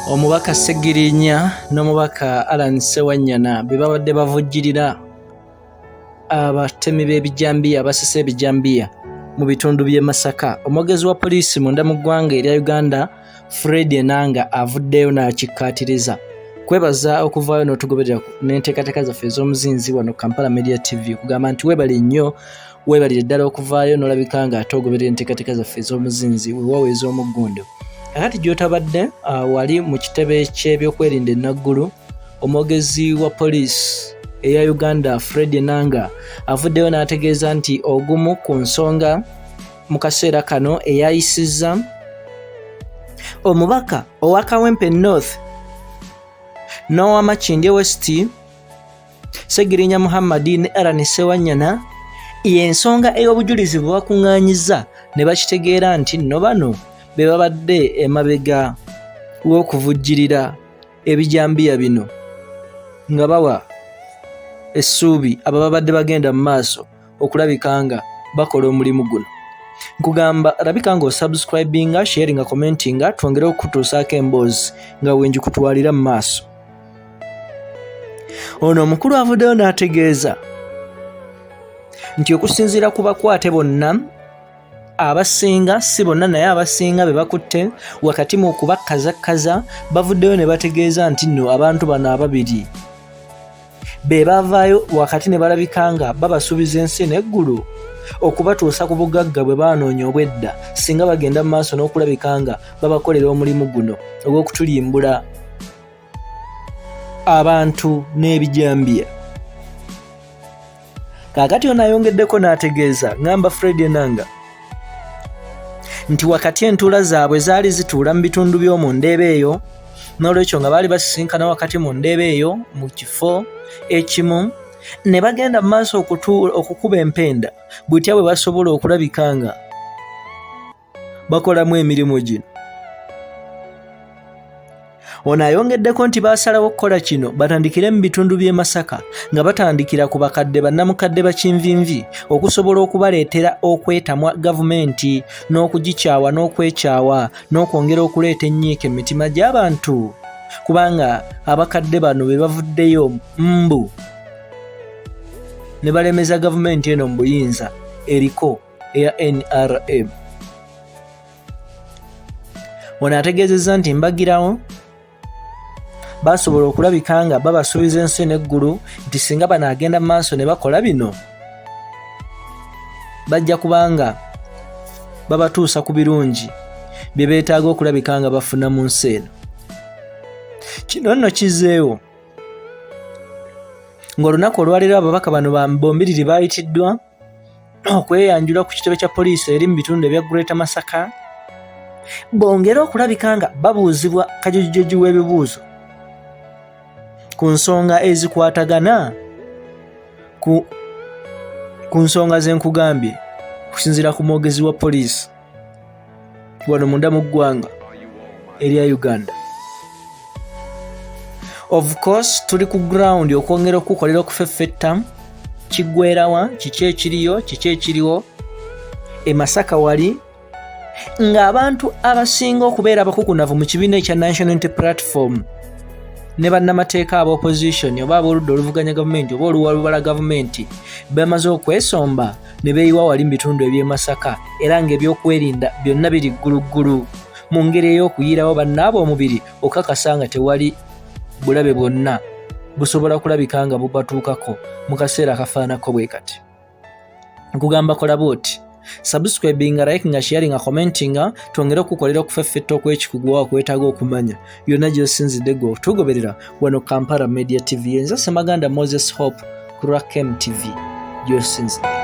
Omubaka Segirinya n'omubaka Allan Ssewanyana be babadde bavujjirira abatemi b'ebijambiya abasese ebijambiya mu bitundu by'e Masaka. Omwogezi wa poliisi munda mu ggwanga erya Uganda ENANGA avuddeyo n'akikkaatiriza. Kwebaza okuvaayo n'otugoberera n'enteekateeka zaffe ez'omuzinzi wano Kampala Media TV okugamba nti weebale nnyo, weebalire ddala okuvaayo n'olabika nga ate ogoberera enteekateeka zaffe ez'omuzinzi weewaawo ez'omuggundo. Kakati gy'otabadde wali mu kitebe ky'ebyokwerinda ennaggulu, omwogezi wa poliisi eya Uganda ENANGA avuddeyo n'ategeeza nti ogumu ku nsonga mu kaseera kano eyayisizza omubaka owa Kawempe North n'owa Makindye West Segirinya Muhammed ne Allan Ssewanyana y'ensonga ey'obujulizi bwe bakuŋŋaanyizza ne bakitegeera nti nno bano be babadde emabega w'okuvujjirira ebijambiya bino nga bawa essuubi abo babadde bagenda mu maaso okulabika nga bakola omulimu guno. Nkugamba labika nga osubscribinga, sharinga, commentinga twongere okutuusaako emboozi nga wenji kutwalira mu maaso. Ono omukulu avuddeyo n'ategeeza nti okusinziira ku bakwate bonna abasinga, si bonna naye abasinga be bakutte wakati mu kubakazakaza, bavuddeyo ne bategeeza nti nno abantu bano ababiri be bavaayo wakati ne balabika nga babasuubiza ensi n'eggulu okubatuusa ku bugagga bwe baanoonya obwedda singa bagenda mu maaso n'okulabika nga babakolera omulimu guno ogw'okutulimbula abantu n'ebijambiya. Kaakati ono ayongeddeko n'ategeeza ngamba ENANGA nti wakati entuula zaabwe zaali zituula mu bitundu by'omu ndeeba eyo, n'olwekyo nga baali basisinkana wakati mu ndeeba eyo mu kifo ekimu ne bagenda mu maaso okukuba empenda bwetya bwe basobola okulabika nga bakolamu emirimu gino. Ono ayongeddeko nti baasalawo okukola kino batandikire mu bitundu by'e Masaka nga batandikira ku bakadde bannamukadde bakinvinvi okusobola okubaleetera okwetamwa gavumenti n'okugikyawa n'okwekyawa n'okwongera okuleeta ennyiike mu mitima gy'abantu, kubanga abakadde bano be bavuddeyo mbu ne balemeza gavumenti eno mu buyinza eriko eya NRM. Ono ategeezezza nti mbagirawo basobola okulabika nga babasuubiza ensi n'eggulu nti singa banaagenda mu maaso ne bakola bino bajja kubanga babatuusa ku birungi bye beetaaga okulabika nga bafuna mu nsi eno. Kino nno kizeewo ng'olunaku olwaleero ababaka bano bombiriri baayitiddwa okweyanjula ku kitebe kya poliisi eri mu bitundu ebya Greater Masaka, bongera okulabika nga babuuzibwa kajujujoji w'ebibuuzo ku nsonga ezikwatagana ku nsonga ze nkugambye okusinziira ku mwogezi wa poliisi wano munda mu ggwanga erya Uganda. Of course tuli ku ground okwongera okukolera okufeffetta kiggwerawa kiki ekiriwo e Masaka wali ng'abantu abasinga okubeera abakukunavu mu kibiina ekya National Unity Platform ne bannamateeka aba opposition oba ab'oludda oluvuganya gavumenti oba oluwalubala gavumenti bamaze okwesomba ne beeyiwa wali mu bitundu eby'e Masaka era ng'ebyokwerinda byonna biri gguluggulu mu ngeri ey'okuyirawo bannaabo omubiri okakasa nga tewali bulabe bwonna busobola kulabika nga bubatuukako mu kaseera akafaanako bwe kati. Nkugamba kola bw'oti subscribinga, likinga, sharinga, commentinga twongere okukolera okufeffetta okw'ekikugu wa kwetaaga okumanya byonna gy'osinzidde gwe otugoberera wano Kampala Media TV. Nze Ssemaganda Moses Hope ku RAKM TV gy'osinzidde.